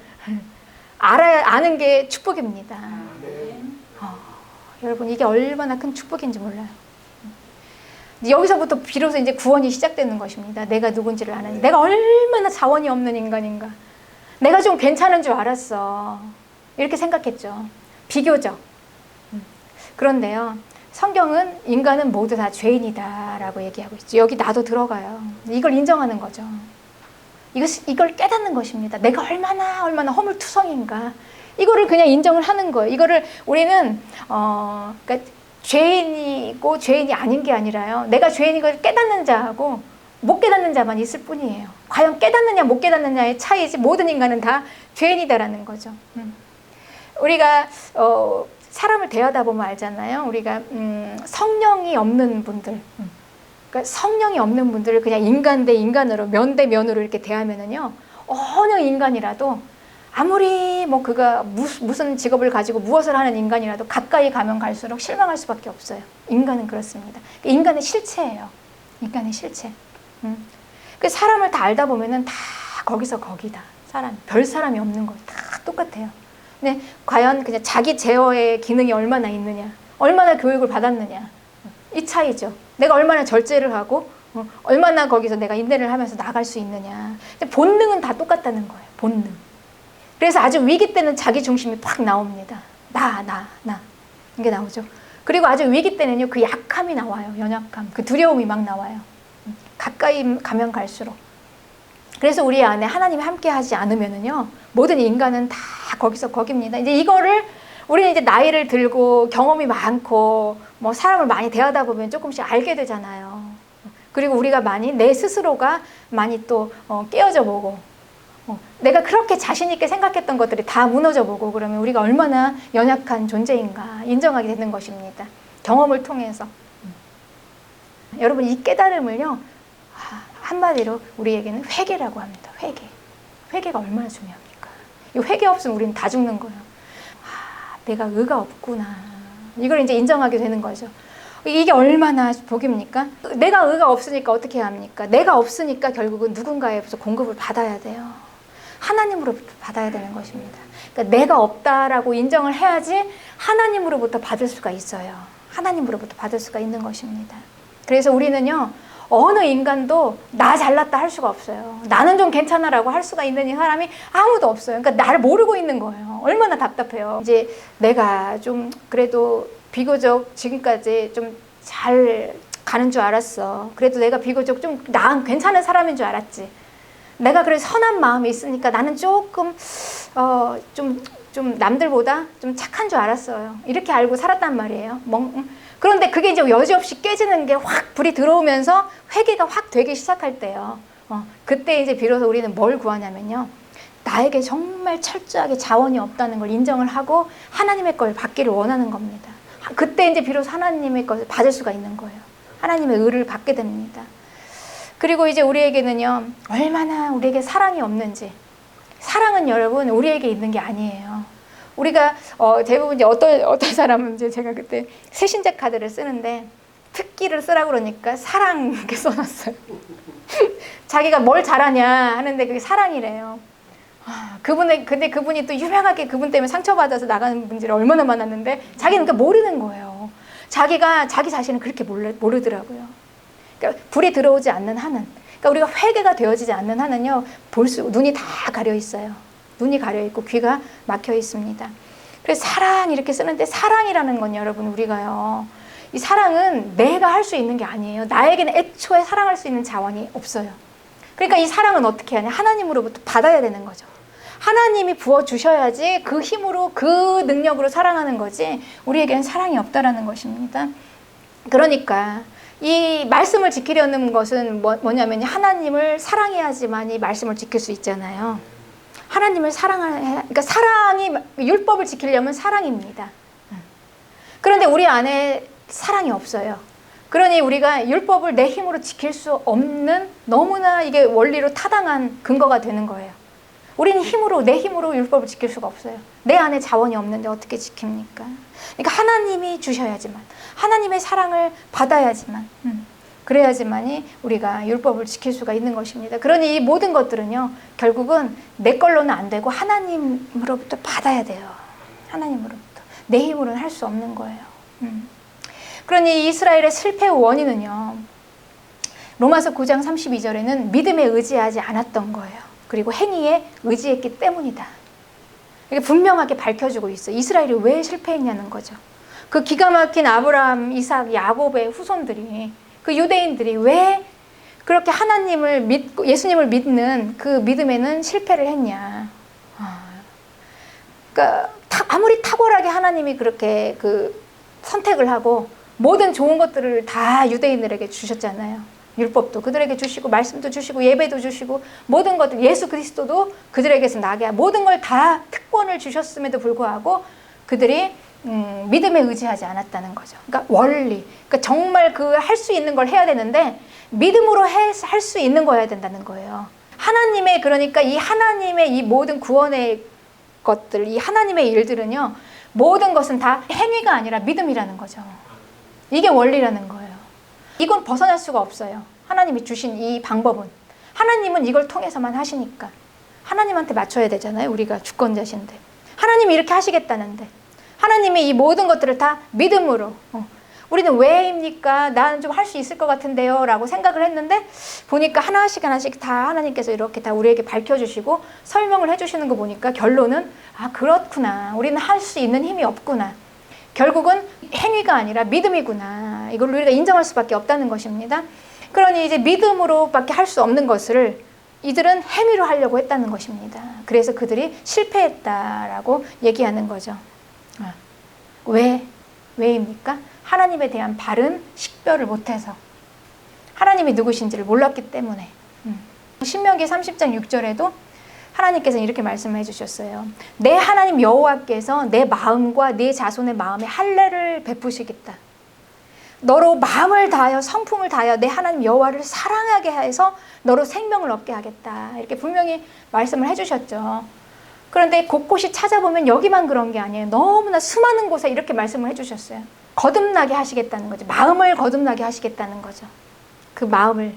아는 게 축복입니다. 여러분 이게 얼마나 큰 축복인지 몰라요. 여기서부터 비로소 이제 구원이 시작되는 것입니다. 내가 누군지를 아는, 내가 얼마나 자원이 없는 인간인가. 내가 좀 괜찮은 줄 알았어. 이렇게 생각했죠. 비교적. 그런데요, 성경은 인간은 모두 다 죄인이다라고 얘기하고 있죠. 여기 나도 들어가요. 이걸 인정하는 거죠. 이걸 깨닫는 것입니다. 내가 얼마나 허물투성인가. 이거를 그냥 인정을 하는 거예요. 이거를 우리는 그러니까 죄인이고 죄인이 아닌 게 아니라요, 내가 죄인인 걸 깨닫는 자하고 못 깨닫는 자만 있을 뿐이에요. 과연 깨닫느냐 못 깨닫느냐의 차이지, 모든 인간은 다 죄인이다라는 거죠. 우리가 사람을 대하다 보면 알잖아요. 우리가 성령이 없는 분들, 그러니까 성령이 없는 분들을 그냥 인간 대 인간으로, 면 대 면으로 이렇게 대하면은요, 어느 인간이라도 아무리 뭐 그가 무슨 직업을 가지고 무엇을 하는 인간이라도 가까이 가면 갈수록 실망할 수밖에 없어요. 인간은 그렇습니다. 인간의 실체예요. 인간의 실체. 그 사람을 다 알다 보면은 다 거기서 거기다. 별 사람이 없는 거 다 똑같아요. 근데 과연 그냥 자기 제어의 기능이 얼마나 있느냐, 얼마나 교육을 받았느냐, 이 차이죠. 내가 얼마나 절제를 하고 얼마나 거기서 내가 인내를 하면서 나갈 수 있느냐. 근데 본능은 다 똑같다는 거예요. 본능. 그래서 아주 위기 때는 자기 중심이 팍 나옵니다. 나 이게 나오죠. 그리고 아주 위기 때는요, 그 약함이 나와요. 연약함, 그 두려움이 막 나와요. 가까이 가면 갈수록. 그래서 우리 안에 하나님이 함께 하지 않으면은요, 모든 인간은 다 거기서 거깁니다. 이제 이거를 우리는 이제 나이를 들고 경험이 많고 뭐 사람을 많이 대하다 보면 조금씩 알게 되잖아요. 그리고 우리가 많이 내 스스로가 많이 또 깨어져 보고, 내가 그렇게 자신 있게 생각했던 것들이 다 무너져 보고, 그러면 우리가 얼마나 연약한 존재인가 인정하게 되는 것입니다. 경험을 통해서. 여러분 이 깨달음을요, 한마디로 우리에게는 회개라고 합니다. 회개가 얼마나 중요합니까? 이 회개 없으면 우리는 다 죽는 거예요. 내가 의가 없구나. 이걸 이제 인정하게 되는 거죠. 이게 얼마나 복입니까? 내가 의가 없으니까 어떻게 합니까? 내가 없으니까 결국은 누군가에서 공급을 받아야 돼요. 하나님으로부터 받아야 되는 것입니다. 그러니까 내가 없다라고 인정을 해야지 하나님으로부터 받을 수가 있어요. 하나님으로부터 받을 수가 있는 것입니다. 그래서 우리는요, 어느 인간도 나 잘났다 할 수가 없어요. 나는 좀 괜찮아라고 할 수가 있는 사람이 아무도 없어요. 그러니까 나를 모르고 있는 거예요. 얼마나 답답해요. 이제 내가 좀 그래도 비교적 지금까지 좀 잘 가는 줄 알았어. 그래도 내가 비교적 좀 괜찮은 사람인 줄 알았지. 내가 그래서 선한 마음이 있으니까 나는 조금 좀 남들보다 좀 착한 줄 알았어요. 이렇게 알고 살았단 말이에요. 그런데 그게 이제 여지없이 깨지는 게 확 불이 들어오면서 회개가 확 되기 시작할 때요. 그때 이제 비로소 우리는 뭘 구하냐면요, 나에게 정말 철저하게 자원이 없다는 걸 인정을 하고 하나님의 걸 받기를 원하는 겁니다. 그때 이제 비로소 하나님의 것을 받을 수가 있는 거예요. 하나님의 의를 받게 됩니다. 그리고 이제 우리에게는요, 얼마나 우리에게 사랑이 없는지. 사랑은 여러분 우리에게 있는 게 아니에요. 우리가 대부분 이제 어떤 사람은 이제 제가 그때 새신자 카드를 쓰는데 특기를 쓰라고 그러니까 사랑 이렇게 써놨어요. 자기가 뭘 잘하냐 하는데 그게 사랑이래요. 근데 그분이 또 유명하게 그분 때문에 상처받아서 나가는 분들이 얼마나 많았는데 자기는 그러니까 모르는 거예요. 자기가 자기 자신을 그렇게 모르더라고요. 그러니까 불이 들어오지 않는 한은, 그러니까 우리가 회개가 되어지지 않는 한은요, 눈이 다 가려 있어요. 눈이 가려 있고 귀가 막혀 있습니다. 그래서 사랑 이렇게 쓰는데, 사랑이라는 건 여러분 우리가요, 이 사랑은 내가 할 수 있는 게 아니에요. 나에게는 애초에 사랑할 수 있는 자원이 없어요. 그러니까 이 사랑은 어떻게 하냐, 하나님으로부터 받아야 되는 거죠. 하나님이 부어주셔야지 그 힘으로, 그 능력으로 사랑하는 거지, 우리에게는 사랑이 없다라는 것입니다. 그러니까 이 말씀을 지키려는 것은 뭐냐면, 하나님을 사랑해야지만 이 말씀을 지킬 수 있잖아요. 하나님을 그러니까 율법을 지키려면 사랑입니다. 그런데 우리 안에 사랑이 없어요. 그러니 우리가 율법을 내 힘으로 지킬 수 없는 너무나 이게 원리로 타당한 근거가 되는 거예요. 우리는 내 힘으로 율법을 지킬 수가 없어요. 내 안에 자원이 없는데 어떻게 지킵니까? 그러니까 하나님이 주셔야지만, 하나님의 사랑을 받아야지만, 그래야지만이 우리가 율법을 지킬 수가 있는 것입니다. 그러니 이 모든 것들은요, 결국은 내 걸로는 안 되고 하나님으로부터 받아야 돼요. 하나님으로부터. 내 힘으로는 할 수 없는 거예요. 그러니 이스라엘의 실패의 원인은요, 로마서 9장 32절에는 믿음에 의지하지 않았던 거예요. 그리고 행위에 의지했기 때문이다. 이게 분명하게 밝혀주고 있어요. 이스라엘이 왜 실패했냐는 거죠. 그 기가 막힌 아브라함, 이삭, 야곱의 후손들이, 그 유대인들이 왜 그렇게 하나님을 믿고 예수님을 믿는 그 믿음에는 실패를 했냐. 그러니까 아무리 탁월하게 하나님이 그렇게 그 선택을 하고 모든 좋은 것들을 다 유대인들에게 주셨잖아요. 율법도 그들에게 주시고 말씀도 주시고 예배도 주시고 모든 것들, 예수 그리스도도 그들에게서 나게 모든 걸 다 특권을 주셨음에도 불구하고 그들이 믿음에 의지하지 않았다는 거죠. 그러니까 원리, 그러니까 정말 그 할 수 있는 걸 해야 되는데 믿음으로 할 수 있는 거 해야 된다는 거예요. 하나님의, 그러니까 이 하나님의 이 모든 구원의 것들, 이 하나님의 일들은요, 모든 것은 다 행위가 아니라 믿음이라는 거죠. 이게 원리라는 거예요. 이건 벗어날 수가 없어요. 하나님이 주신 이 방법은. 하나님은 이걸 통해서만 하시니까. 하나님한테 맞춰야 되잖아요. 우리가 주권자신데. 하나님이 이렇게 하시겠다는데. 하나님이 이 모든 것들을 다 믿음으로. 우리는 왜입니까? 나는 좀 할 수 있을 것 같은데요. 라고 생각을 했는데 보니까 하나씩 하나씩 다 하나님께서 이렇게 다 우리에게 밝혀주시고 설명을 해주시는 거 보니까 결론은 아, 그렇구나. 우리는 할 수 있는 힘이 없구나. 결국은 행위가 아니라 믿음이구나. 이걸 우리가 인정할 수밖에 없다는 것입니다. 그러니 이제 믿음으로밖에 할 수 없는 것을 이들은 행위로 하려고 했다는 것입니다. 그래서 그들이 실패했다라고 얘기하는 거죠. 왜입니까? 하나님에 대한 바른 식별을 못해서. 하나님이 누구신지를 몰랐기 때문에. 신명기 30장 6절에도 하나님께서는 이렇게 말씀을 해주셨어요. 내 하나님 여호와께서 내 마음과 내 자손의 마음에 할례를 베푸시겠다. 너로 마음을 다하여 성품을 다하여 내 하나님 여호와를 사랑하게 해서 너로 생명을 얻게 하겠다. 이렇게 분명히 말씀을 해주셨죠. 그런데 곳곳이 찾아보면 여기만 그런 게 아니에요. 너무나 수많은 곳에 이렇게 말씀을 해주셨어요. 거듭나게 하시겠다는 거죠. 마음을 거듭나게 하시겠다는 거죠. 그 마음을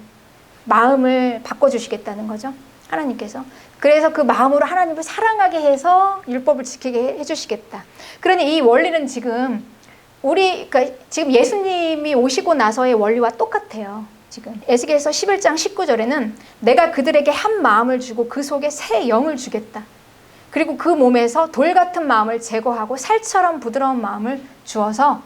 바꿔주시겠다는 거죠. 하나님께서. 그래서 그 마음으로 하나님을 사랑하게 해서 율법을 지키게 해주시겠다. 그러니 이 원리는 지금 그러니까 지금 예수님이 오시고 나서의 원리와 똑같아요. 지금 에스겔서 11장 19절에는 내가 그들에게 한 마음을 주고 그 속에 새 영을 주겠다. 그리고 그 몸에서 돌 같은 마음을 제거하고 살처럼 부드러운 마음을 주어서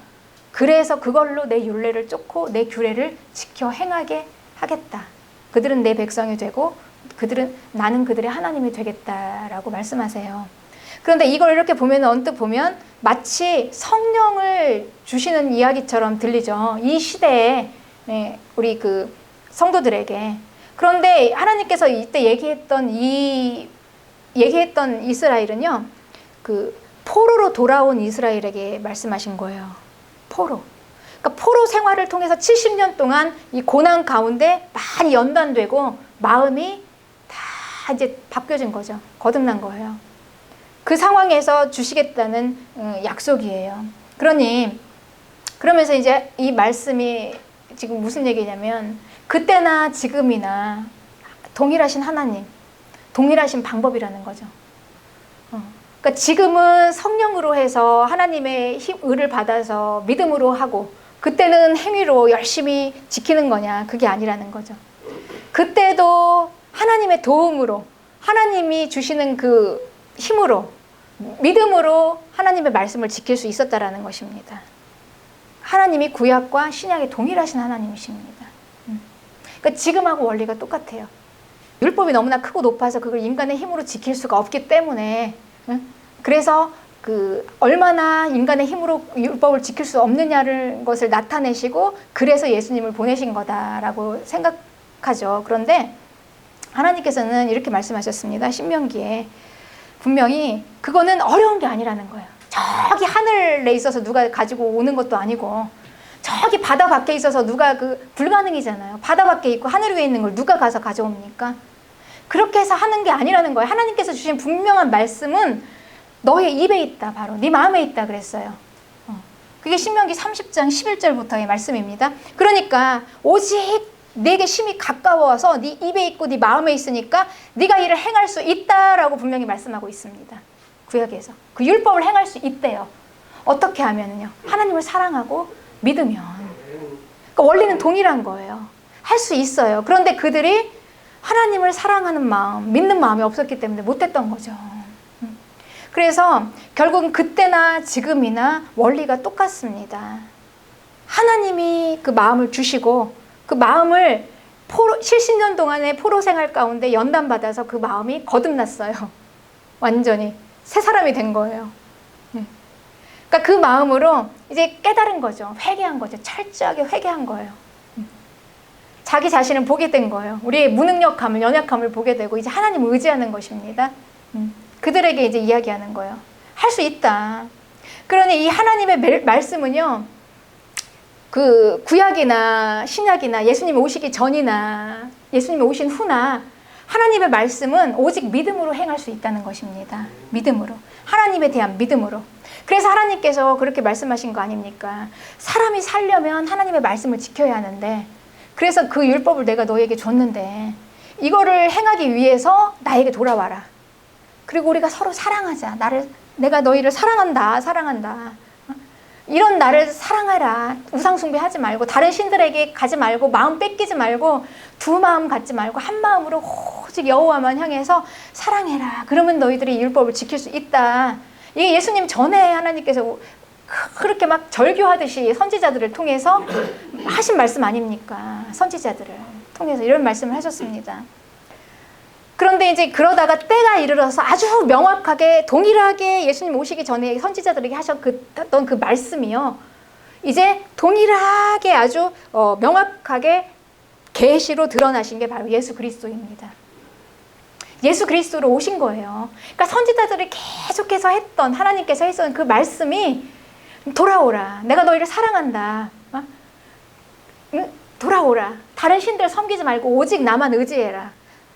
그래서 그걸로 내 율례를 쫓고 내 규례를 지켜 행하게 하겠다. 그들은 내 백성이 되고 나는 그들의 하나님이 되겠다라고 말씀하세요. 그런데 이걸 이렇게 보면 언뜻 보면 마치 성령을 주시는 이야기처럼 들리죠. 이 시대에 우리 그 성도들에게. 그런데 하나님께서 이때 얘기했던 이스라엘은요, 그 포로로 돌아온 이스라엘에게 말씀하신 거예요. 포로. 그러니까 포로 생활을 통해서 70년 동안 이 고난 가운데 많이 연단되고 마음이 다 이제 바뀌어진 거죠. 거듭난 거예요. 그 상황에서 주시겠다는 약속이에요. 그러면서 이제 이 말씀이 지금 무슨 얘기냐면 그때나 지금이나 동일하신 하나님, 동일하신 방법이라는 거죠. 그러니까 지금은 성령으로 해서 하나님의 은을 받아서 믿음으로 하고 그때는 행위로 열심히 지키는 거냐, 그게 아니라는 거죠. 그때도 하나님의 도움으로 하나님이 주시는 그 힘으로 믿음으로 하나님의 말씀을 지킬 수 있었다라는 것입니다. 하나님이 구약과 신약에 동일하신 하나님이십니다. 그러니까 지금하고 원리가 똑같아요. 율법이 너무나 크고 높아서 그걸 인간의 힘으로 지킬 수가 없기 때문에 그래서 얼마나 인간의 힘으로 율법을 지킬 수 없느냐를 것을 나타내시고 그래서 예수님을 보내신 거다라고 생각하죠. 그런데 하나님께서는 이렇게 말씀하셨습니다. 신명기에 분명히 그거는 어려운 게 아니라는 거예요. 저기 하늘에 있어서 누가 가지고 오는 것도 아니고 저기 바다 밖에 있어서 누가 불가능이잖아요. 바다 밖에 있고 하늘 위에 있는 걸 누가 가서 가져옵니까? 그렇게 해서 하는 게 아니라는 거예요. 하나님께서 주신 분명한 말씀은 너의 입에 있다. 바로 네 마음에 있다 그랬어요. 그게 신명기 30장 11절부터의 말씀입니다. 그러니까 오직 내게 심히 가까워서 네 입에 있고 네 마음에 있으니까 네가 이를 행할 수 있다라고 분명히 말씀하고 있습니다. 구약에서 그 율법을 행할 수 있대요. 어떻게 하면요? 하나님을 사랑하고 믿으면. 그러니까 원리는 동일한 거예요. 할 수 있어요. 그런데 그들이 하나님을 사랑하는 마음, 믿는 마음이 없었기 때문에 못했던 거죠. 그래서 결국은 그때나 지금이나 원리가 똑같습니다. 하나님이 그 마음을 주시고 그 마음을 70년 동안의 포로 생활 가운데 연단받아서 그 마음이 거듭났어요. 완전히 새 사람이 된 거예요. 그러니까 그 마음으로 이제 깨달은 거죠. 회개한 거죠. 철저하게 회개한 거예요. 자기 자신을 보게 된 거예요. 우리의 무능력함을, 연약함을 보게 되고 이제 하나님을 의지하는 것입니다. 그들에게 이제 이야기하는 거예요. 할 수 있다. 그러니 이 하나님의 말씀은요, 그 구약이나 신약이나 예수님이 오시기 전이나 예수님이 오신 후나 하나님의 말씀은 오직 믿음으로 행할 수 있다는 것입니다. 믿음으로. 하나님에 대한 믿음으로. 그래서 하나님께서 그렇게 말씀하신 거 아닙니까? 사람이 살려면 하나님의 말씀을 지켜야 하는데, 그래서 그 율법을 내가 너에게 줬는데 이거를 행하기 위해서 나에게 돌아와라. 그리고 우리가 서로 사랑하자. 내가 너희를 사랑한다. 이런 나를 사랑하라. 우상 숭배하지 말고 다른 신들에게 가지 말고 마음 뺏기지 말고 두 마음 갖지 말고 한 마음으로 오직 여호와만 향해서 사랑해라. 그러면 너희들이 율법을 지킬 수 있다. 이게 예수님 전에 하나님께서 그렇게 막 절규하듯이 선지자들을 통해서 하신 말씀 아닙니까? 선지자들을 통해서 이런 말씀을 하셨습니다. 그런데 이제 그러다가 때가 이르러서 아주 명확하게 동일하게 예수님 오시기 전에 선지자들에게 하셨던 그 말씀이요, 이제 동일하게 아주 명확하게 계시로 드러나신 게 바로 예수 그리스도입니다. 예수 그리스도로 오신 거예요. 그러니까 선지자들이 계속해서 했던, 하나님께서 했던 그 말씀이 돌아오라. 내가 너희를 사랑한다. 돌아오라. 다른 신들 섬기지 말고 오직 나만 의지해라.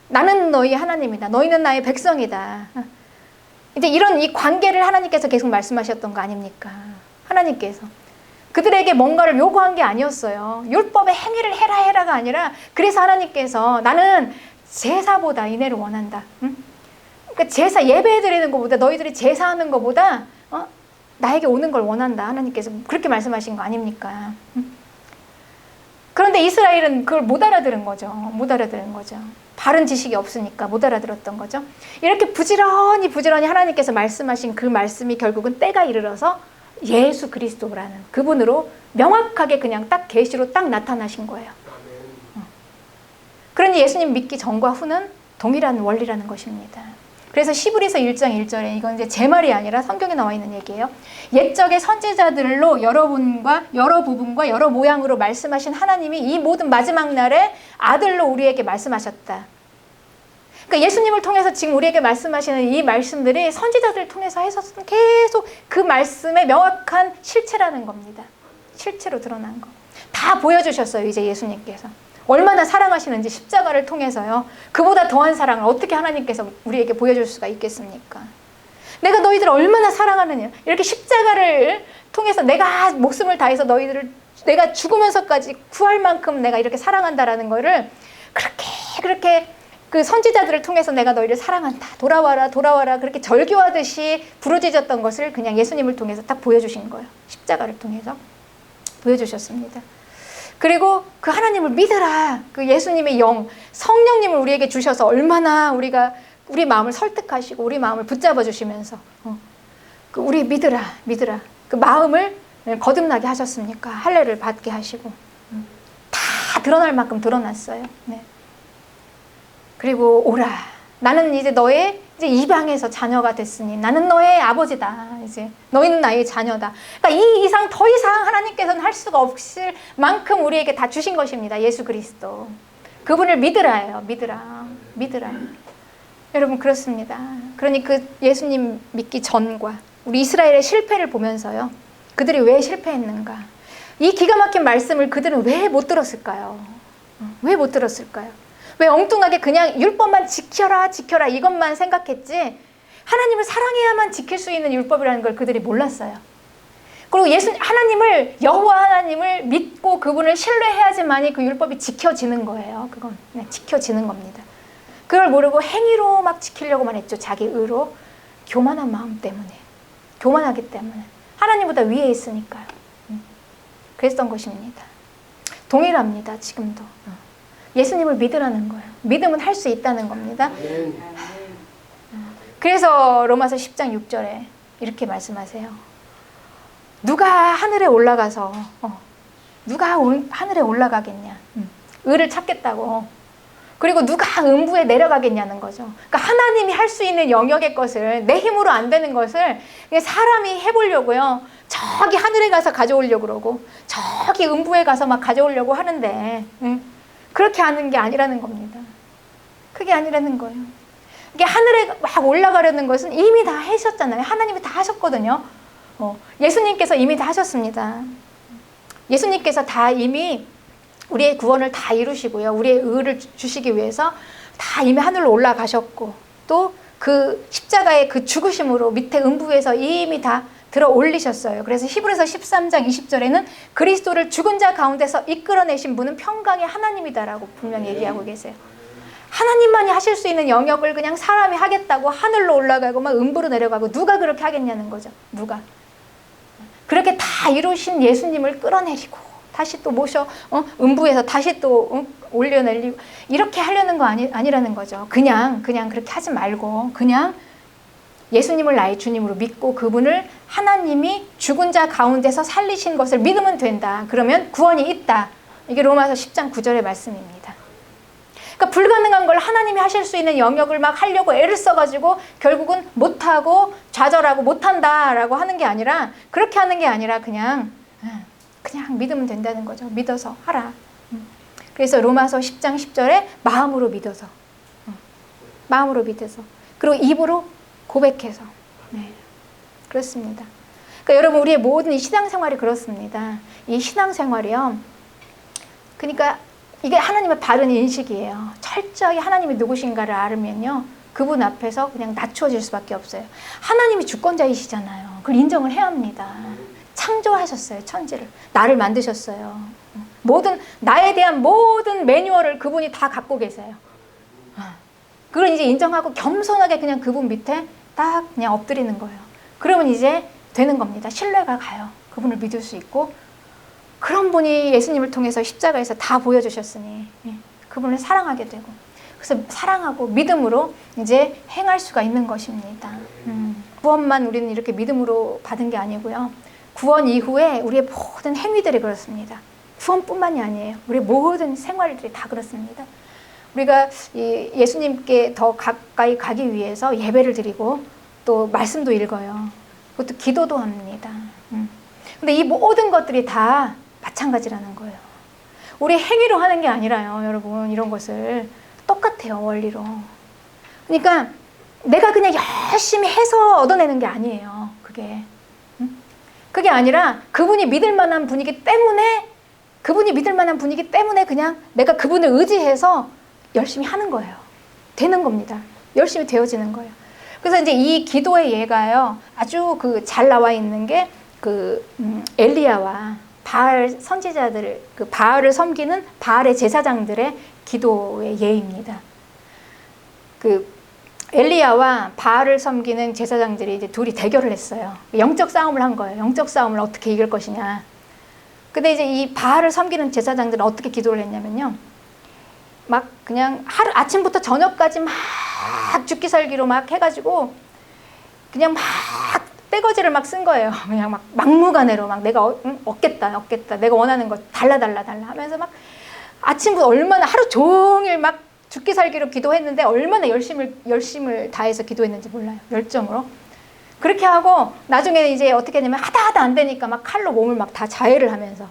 나는 너희 하나님이다. 너희는 나의 백성이다. 이제 이런 이 관계를 하나님께서 계속 말씀하셨던 거 아닙니까? 하나님께서 그들에게 뭔가를 요구한 게 아니었어요. 율법의 행위를 해라가 아니라, 그래서 하나님께서 나는 제사보다 인애를 원한다. 그러니까 제사 예배 드리는 것보다, 너희들이 제사하는 것보다 나에게 오는 걸 원한다. 하나님께서 그렇게 말씀하신 거 아닙니까? 그런데 이스라엘은 그걸 못 알아들은 거죠. 못 알아들은 거죠. 바른 지식이 없으니까 못 알아들었던 거죠. 이렇게 부지런히 하나님께서 말씀하신 그 말씀이 결국은 때가 이르러서 예수 그리스도라는 그분으로 명확하게 그냥 딱 계시로 딱 나타나신 거예요. 그러니 예수님 믿기 전과 후는 동일한 원리라는 것입니다. 그래서 시브리서 1장 1절에, 이건 이제 제 말이 아니라 성경에 나와 있는 얘기예요. 옛적의 선지자들로 여러 부분과 여러 모양으로 말씀하신 하나님이 이 모든 마지막 날에 아들로 우리에게 말씀하셨다. 그러니까 예수님을 통해서 지금 우리에게 말씀하시는 이 말씀들이 선지자들을 통해서 해서 계속 그 말씀의 명확한 실체라는 겁니다. 실체로 드러난 거. 다 보여주셨어요, 이제 예수님께서. 얼마나 사랑하시는지 십자가를 통해서요. 그보다 더한 사랑을 어떻게 하나님께서 우리에게 보여줄 수가 있겠습니까? 내가 너희들을 얼마나 사랑하느냐. 이렇게 십자가를 통해서 내가 목숨을 다해서 너희들을 내가 죽으면서까지 구할 만큼 내가 이렇게 사랑한다라는 거를 그렇게 그 선지자들을 통해서 내가 너희를 사랑한다. 돌아와라. 그렇게 절규하듯이 부르짖었던 것을 그냥 예수님을 통해서 딱 보여주신 거예요. 십자가를 통해서 보여주셨습니다. 그리고 그 하나님을 믿으라. 그 예수님의 영, 성령님을 우리에게 주셔서 얼마나 우리 마음을 설득하시고 우리 마음을 붙잡아 주시면서 그 우리 믿으라. 그 마음을 거듭나게 하셨습니까? 할례를 받게 하시고 다 드러날 만큼 드러났어요. 네. 그리고 오라. 나는 이제 너의 이제 이방에서 자녀가 됐으니 나는 너의 아버지다. 이제 너희는 나의 자녀다. 그러니까 이 이상 더 이상 하나님께서는 할 수가 없을 만큼 우리에게 다 주신 것입니다. 예수 그리스도. 그분을 믿으라예요. 믿으라. 여러분 그렇습니다. 그러니 그 예수님 믿기 전과 우리 이스라엘의 실패를 보면서요. 그들이 왜 실패했는가? 이 기가 막힌 말씀을 그들은 왜 못 들었을까요? 왜 못 들었을까요? 왜 엉뚱하게 그냥 율법만 지켜라 지켜라 이것만 생각했지 하나님을 사랑해야만 지킬 수 있는 율법이라는 걸 그들이 몰랐어요. 그리고 하나님을 여호와 하나님을 믿고 그분을 신뢰해야지만이 그 율법이 지켜지는 거예요. 그건 그냥 지켜지는 겁니다. 그걸 모르고 행위로 막 지키려고만 했죠. 자기 의로. 교만한 마음 때문에. 교만하기 때문에. 하나님보다 위에 있으니까요. 그랬던 것입니다. 동일합니다. 지금도. 예수님을 믿으라는 거예요. 믿으면 할 수 있다는 겁니다. 그래서 로마서 10장 6절에 이렇게 말씀하세요. 누가 하늘에 올라가서 누가 하늘에 올라가겠냐. 의를 찾겠다고. 그리고 누가 음부에 내려가겠냐는 거죠. 그러니까 하나님이 할 수 있는 영역의 것을 내 힘으로 안 되는 것을 사람이 해보려고요. 저기 하늘에 가서 가져오려고 그러고 저기 음부에 가서 막 가져오려고 하는데 그렇게 하는 게 아니라는 겁니다. 그게 아니라는 거예요. 이게 하늘에 막 올라가려는 것은 이미 다 하셨잖아요. 하나님이 다 하셨거든요. 예수님께서 이미 다 하셨습니다. 예수님께서 다 이미 우리의 구원을 다 이루시고요. 우리의 의를 주시기 위해서 다 이미 하늘로 올라가셨고 또 그 십자가의 그 죽으심으로 밑에 음부에서 이미 다 들어 올리셨어요. 그래서 히브리서 13장 20절에는 그리스도를 죽은 자 가운데서 이끌어내신 분은 평강의 하나님이다라고 분명히 얘기하고 계세요. 하나님만이 하실 수 있는 영역을 그냥 사람이 하겠다고 하늘로 올라가고 막 음부로 내려가고 누가 그렇게 하겠냐는 거죠. 누가. 그렇게 다 이루신 예수님을 끌어내리고 다시 또 모셔 음부에서 다시 또 올려내리고 이렇게 하려는 거 아니라는 거죠. 그냥 그렇게 하지 말고 그냥 예수님을 나의 주님으로 믿고 그분을 하나님이 죽은 자 가운데서 살리신 것을 믿으면 된다. 그러면 구원이 있다. 이게 로마서 10장 9절의 말씀입니다. 그러니까 불가능한 걸 하나님이 하실 수 있는 영역을 막 하려고 애를 써가지고 결국은 못하고 좌절하고 못한다라고 하는 게 아니라 그렇게 하는 게 아니라 그냥 믿으면 된다는 거죠. 믿어서 하라. 그래서 로마서 10장 10절에 마음으로 믿어서 그리고 입으로 고백해서 그렇습니다. 그러니까 여러분 우리의 모든 이 신앙생활이 그렇습니다. 이 신앙생활이요. 그러니까 이게 하나님의 바른 인식이에요. 철저히 하나님이 누구신가를 알으면요. 그분 앞에서 그냥 낮춰질 수밖에 없어요. 하나님이 주권자이시잖아요. 그걸 인정을 해야 합니다. 창조하셨어요. 천지를. 나를 만드셨어요. 나에 대한 모든 매뉴얼을 그분이 다 갖고 계세요. 그걸 이제 인정하고 겸손하게 그냥 그분 밑에 딱 그냥 엎드리는 거예요. 그러면 이제 되는 겁니다. 신뢰가 가요. 그분을 믿을 수 있고 그런 분이 예수님을 통해서 십자가에서 다 보여주셨으니 그분을 사랑하게 되고 그래서 사랑하고 믿음으로 이제 행할 수가 있는 것입니다. 구원만 우리는 이렇게 믿음으로 받은 게 아니고요. 구원 이후에 우리의 모든 행위들이 그렇습니다. 구원뿐만이 아니에요. 우리의 모든 생활들이 다 그렇습니다. 우리가 예수님께 더 가까이 가기 위해서 예배를 드리고 또 말씀도 읽어요. 그것도 기도도 합니다. 근데 이 모든 것들이 다 마찬가지라는 거예요. 우리 행위로 하는 게 아니라요, 여러분. 이런 것을 똑같아요, 원리로. 그러니까 내가 그냥 열심히 해서 얻어내는 게 아니에요. 그게 아니라 그분이 믿을 만한 분이기 때문에 그냥 내가 그분을 의지해서 열심히 하는 거예요. 되는 겁니다. 열심히 되어지는 거예요. 그래서 이제 이 기도의 예가요, 아주 잘 나와 있는 게 엘리야와 바알 선지자들, 바알을 섬기는 바알의 제사장들의 기도의 예입니다. 엘리야와 바알을 섬기는 제사장들이 이제 둘이 대결을 했어요. 영적 싸움을 한 거예요. 영적 싸움을 어떻게 이길 것이냐. 근데 이제 이 바알을 섬기는 제사장들은 어떻게 기도를 했냐면요. 막 그냥 아침부터 저녁까지 막 죽기 살기로 막 해가지고 그냥 막 떼거지를 막 쓴 거예요. 그냥 막 막무가내로 막 내가 얻겠다. 내가 원하는 거 달라 하면서 막 아침부터 얼마나 하루 종일 막 죽기 살기로 기도했는데 얼마나 열심을 다해서 기도했는지 몰라요. 열정으로. 그렇게 하고 나중에 이제 어떻게 했냐면 하다 안 되니까 막 칼로 몸을 막 다 자해를 하면서.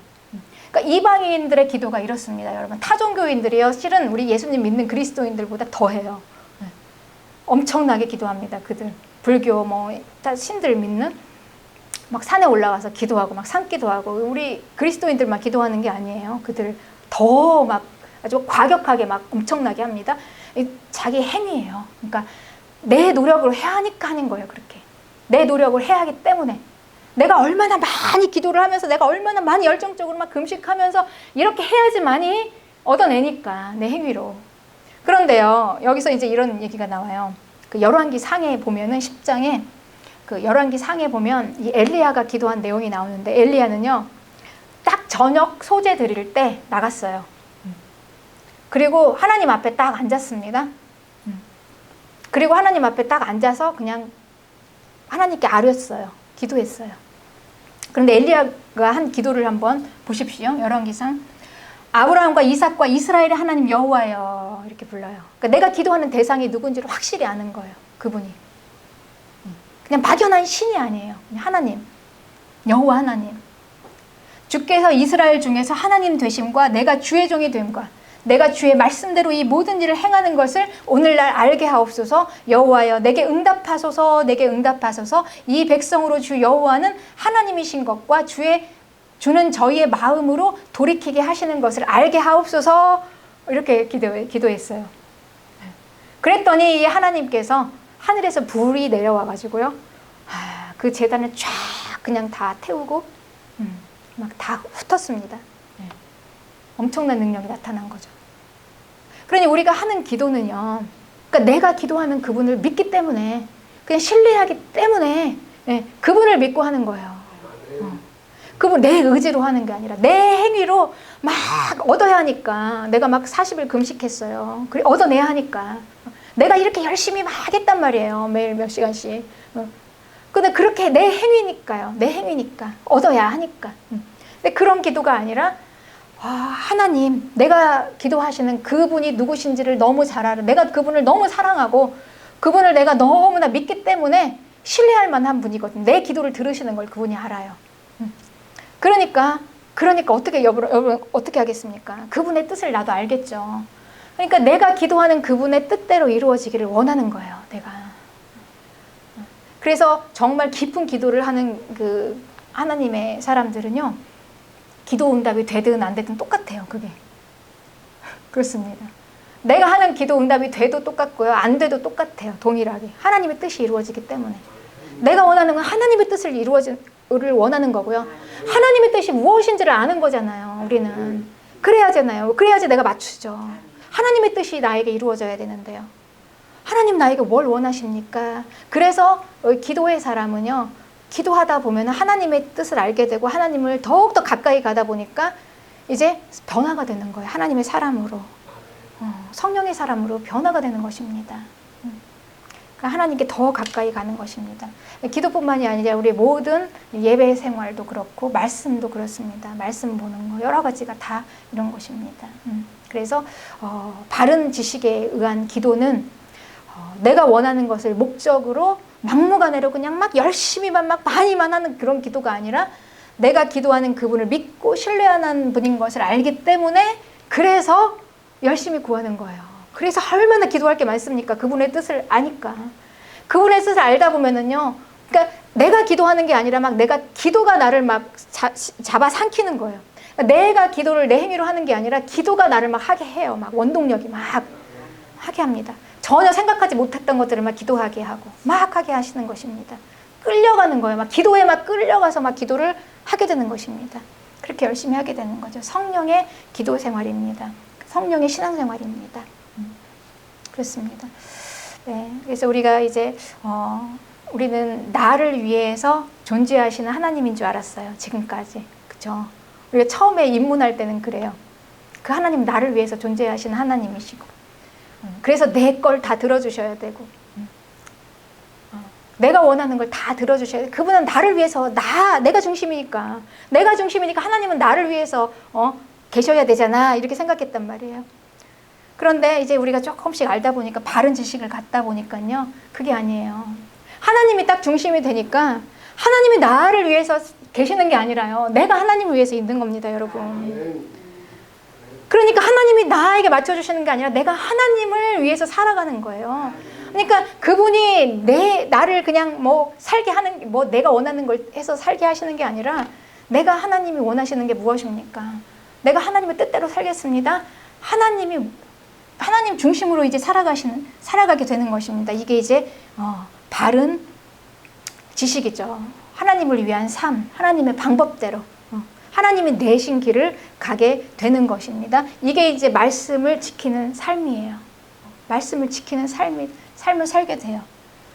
그러니까 이방인들의 기도가 이렇습니다, 여러분. 타종교인들이요, 실은 우리 예수님 믿는 그리스도인들보다 더해요. 엄청나게 기도합니다, 그들. 불교 다 신들 믿는. 막 산에 올라가서 기도하고 막 산기도하고 우리 그리스도인들만 기도하는 게 아니에요. 그들 더 막 아주 과격하게 막 엄청나게 합니다. 자기 행위예요. 그러니까 내 노력으로 해야 하니까 하는 거예요. 그렇게 내 노력을 해야 하기 때문에 내가 얼마나 많이 기도를 하면서 내가 얼마나 많이 열정적으로 막 금식하면서 이렇게 해야지 많이 얻어내니까 내 행위로. 그런데요, 여기서 이제 이런 얘기가 나와요. 그 열왕기 상에 보면은 10장에 그 열왕기 상에 보면 이 엘리야가 기도한 내용이 나오는데 엘리야는요 딱 저녁 소제 드릴 때 나갔어요. 그리고 하나님 앞에 딱 앉았습니다. 그리고 하나님 앞에 딱 앉아서 그냥 하나님께 아뢰었어요. 기도했어요. 그런데 엘리야가 한 기도를 한번 보십시오. 열왕기상 아브라함과 이삭과 이스라엘의 하나님 여호와여 이렇게 불러요. 그러니까 내가 기도하는 대상이 누군지를 확실히 아는 거예요. 그분이 그냥 막연한 신이 아니에요. 그냥 하나님, 여호와 하나님. 주께서 이스라엘 중에서 하나님 되심과 내가 주의 종이 됨과 내가 주의 말씀대로 이 모든 일을 행하는 것을 오늘날 알게 하옵소서. 여호와여 내게 응답하소서. 내게 응답하소서. 이 백성으로 주 여호와는 하나님이신 것과 주는 저희의 마음으로 돌이키게 하시는 것을 알게 하옵소서. 이렇게 기도했어요. 그랬더니 이 하나님께서 하늘에서 불이 내려와 가지고요 그 제단을 쫙 그냥 다 태우고 막 다 훑었습니다. 엄청난 능력이 나타난 거죠. 그러니 우리가 하는 기도는요, 그러니까 내가 기도하는 그분을 믿기 때문에, 그냥 신뢰하기 때문에 그분을 믿고 하는 거예요. 그분 내 의지로 하는 게 아니라 내 행위로 막 얻어야 하니까. 내가 막 40일 금식했어요. 그래 얻어내야 하니까 내가 이렇게 열심히 막 하겠단 말이에요. 매일 몇 시간씩. 근데 그렇게 내 행위니까요. 내 행위니까 얻어야 하니까. 근데 그런 기도가 아니라 하나님, 내가 기도하시는 그분이 누구신지를 너무 잘 알아. 내가 그분을 너무 사랑하고 그분을 내가 너무나 믿기 때문에 신뢰할 만한 분이거든. 내 기도를 들으시는 걸 그분이 알아요. 그러니까 여러분 어떻게 하겠습니까? 그분의 뜻을 나도 알겠죠. 그러니까 내가 기도하는 그분의 뜻대로 이루어지기를 원하는 거예요. 내가. 그래서 정말 깊은 기도를 하는 그 하나님의 사람들은요, 기도 응답이 되든 안 되든 똑같아요. 그게 그렇습니다. 내가 하는 기도 응답이 돼도 똑같고요, 안 돼도 똑같아요. 동일하게 하나님의 뜻이 이루어지기 때문에. 내가 원하는 건 하나님의 뜻을 이루어지를 원하는 거고요, 하나님의 뜻이 무엇인지를 아는 거잖아요. 우리는 그래야잖아요. 그래야지 내가 맞추죠. 하나님의 뜻이 나에게 이루어져야 되는데요. 하나님 나에게 뭘 원하십니까? 그래서 기도의 사람은요, 기도하다 보면 하나님의 뜻을 알게 되고 하나님을 더욱더 가까이 가다 보니까 이제 변화가 되는 거예요. 하나님의 사람으로, 성령의 사람으로 변화가 되는 것입니다. 그러니까 하나님께 더 가까이 가는 것입니다. 기도뿐만이 아니라 우리 모든 예배 생활도 그렇고 말씀도 그렇습니다. 말씀 보는 거 여러 가지가 다 이런 것입니다. 그래서 바른 지식에 의한 기도는 내가 원하는 것을 목적으로 막무가내로 그냥 막 열심히만 막 많이만 하는 그런 기도가 아니라 내가 기도하는 그분을 믿고 신뢰하는 분인 것을 알기 때문에 그래서 열심히 구하는 거예요. 그래서 얼마나 기도할 게 많습니까? 그분의 뜻을 아니까. 그분의 뜻을 알다 보면은요, 그러니까 내가 기도하는 게 아니라 막 내가 기도가 나를 막 잡아 삼키는 거예요. 그러니까 내가 기도를 내 행위로 하는 게 아니라 기도가 나를 막 하게 해요. 막 원동력이 막 하게 합니다. 전혀 생각하지 못했던 것들을 막 기도하게 하고 막 하게 하시는 것입니다. 끌려가는 거예요. 막 기도에 막 끌려가서 막 기도를 하게 되는 것입니다. 그렇게 열심히 하게 되는 거죠. 성령의 기도 생활입니다. 성령의 신앙 생활입니다. 그렇습니다. 네, 그래서 우리가 이제 우리는 나를 위해서 존재하시는 하나님인 줄 알았어요. 지금까지. 그렇죠? 우리가 처음에 입문할 때는 그래요. 그 하나님 나를 위해서 존재하시는 하나님이시고, 그래서 내 걸 다 들어주셔야 되고, 내가 원하는 걸 다 들어주셔야 돼. 그분은 나를 위해서 내가 중심이니까 하나님은 나를 위해서 계셔야 되잖아, 이렇게 생각했단 말이에요. 그런데 이제 우리가 조금씩 알다 보니까, 바른 지식을 갖다 보니까요, 그게 아니에요. 하나님이 딱 중심이 되니까 하나님이 나를 위해서 계시는 게 아니라요, 내가 하나님을 위해서 있는 겁니다, 여러분. 그러니까 하나님이 나에게 맞춰주시는 게 아니라 내가 하나님을 위해서 살아가는 거예요. 그러니까 그분이 나를 그냥 뭐 살게 하는, 뭐 내가 원하는 걸 해서 살게 하시는 게 아니라 내가 하나님이 원하시는 게 무엇입니까? 내가 하나님의 뜻대로 살겠습니다. 하나님 중심으로 이제 살아가게 되는 것입니다. 이게 이제 바른 지식이죠. 하나님을 위한 삶, 하나님의 방법대로 하나님이 내신 길을 가게 되는 것입니다. 이게 이제 말씀을 지키는 삶이에요. 말씀을 지키는 삶을 살게 돼요.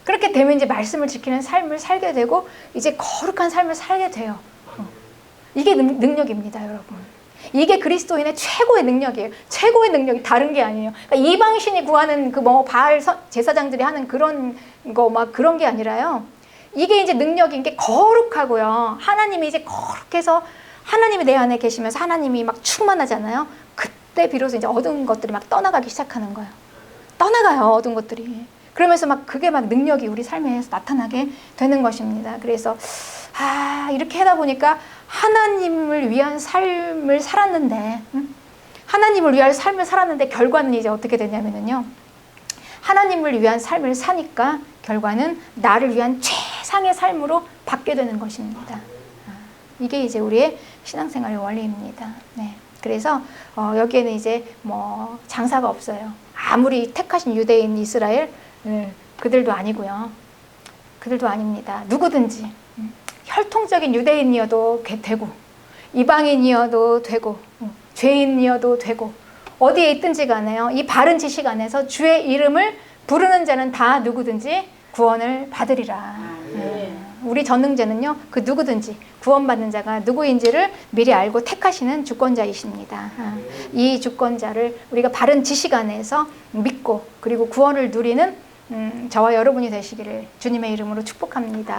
그렇게 되면 이제 말씀을 지키는 삶을 살게 되고 이제 거룩한 삶을 살게 돼요. 이게 능력입니다, 여러분. 이게 그리스도인의 최고의 능력이에요. 최고의 능력이 다른 게 아니에요. 그러니까 이방신이 구하는 그 뭐 바알 제사장들이 하는 그런 거 막 그런 게 아니라요. 이게 이제 능력인 게 거룩하고요. 하나님이 이제 거룩해서 하나님이 내 안에 계시면서 하나님이 막 충만하잖아요. 그때 비로소 이제 얻은 것들이 막 떠나가기 시작하는 거예요. 떠나가요, 얻은 것들이. 그러면서 막 그게 막 능력이 우리 삶에서 나타나게 되는 것입니다. 그래서 이렇게 하다 보니까 하나님을 위한 삶을 살았는데, 하나님을 위한 삶을 살았는데 결과는 이제 어떻게 되냐면요. 하나님을 위한 삶을 사니까 결과는 나를 위한 최상의 삶으로 받게 되는 것입니다. 이게 이제 우리의 신앙생활의 원리입니다. 네. 그래서 여기에는 이제 뭐 장사가 없어요. 아무리 택하신 유대인 이스라엘 그들도 아니고요. 그들도 아닙니다. 누구든지 혈통적인 유대인이어도 되고 이방인이어도 되고 죄인이어도 되고 어디에 있든지 간에요. 이 바른 지식 안에서 주의 이름을 부르는 자는 다 누구든지 구원을 받으리라. 우리 전능자는요, 그 누구든지 구원받는 자가 누구인지를 미리 알고 택하시는 주권자이십니다. 이 주권자를 우리가 바른 지식 안에서 믿고 그리고 구원을 누리는 저와 여러분이 되시기를 주님의 이름으로 축복합니다.